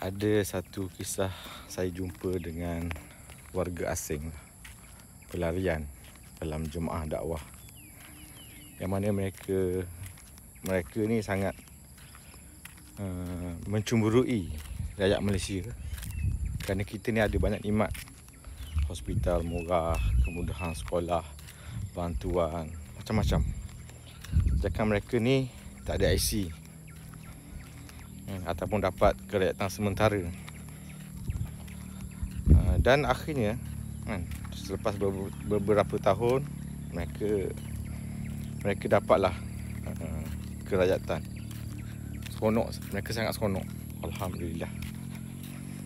Ada satu kisah saya jumpa dengan warga asing pelarian dalam jemaah dakwah, yang mana mereka ni sangat mencemburui rakyat Malaysia kerana kita ni ada banyak nikmat, hospital murah, kemudahan sekolah, bantuan macam-macam. Sedangkan mereka ni tak ada IC ataupun dapat kerakyatan sementara. Dan akhirnya selepas beberapa tahun mereka dapatlah kerakyatan. Seronok, mereka sangat seronok, alhamdulillah.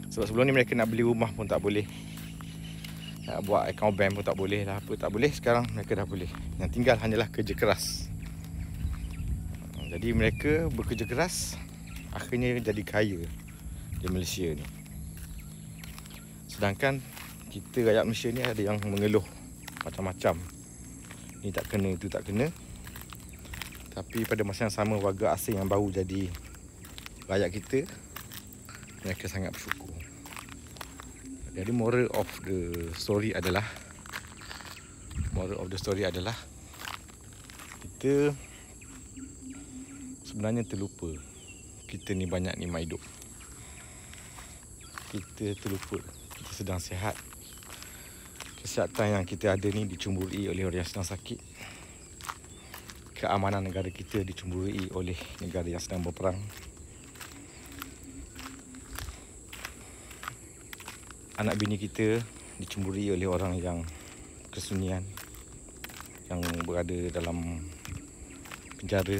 Sebab sebelum ni mereka nak beli rumah pun tak boleh, nak buat akaun bank pun tak boleh lah, apa tak boleh. Sekarang mereka dah boleh. Yang tinggal hanyalah kerja keras. Jadi mereka bekerja keras, akhirnya jadi kaya di Malaysia ni. Sedangkan kita rakyat Malaysia ni ada yang mengeluh macam-macam, ni tak kena, itu tak kena. Tapi pada masa yang sama, warga asing yang baru jadi rakyat kita, mereka sangat bersyukur. Jadi moral of the story adalah kita sebenarnya terlupa kita ni banyak nikmat hidup. Kita terlupa kita sedang sihat. Kesihatan yang kita ada ni dicemburui oleh orang yang sedang sakit. Keamanan negara kita dicemburui oleh negara yang sedang berperang. Anak bini kita dicemburui oleh orang yang kesunyian, yang berada dalam penjara.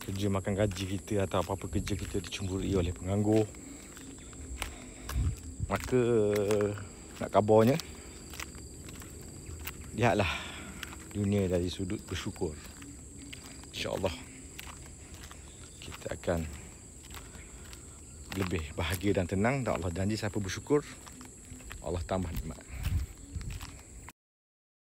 Kerja makan gaji kita atau apa-apa kerja kita dicemburui oleh penganggur. Maka nak kabarnya, lihatlah dunia dari sudut bersyukur. InsyaAllah kita akan lebih bahagia dan tenang. Dan Allah janji siapa bersyukur, Allah tambah nikmat.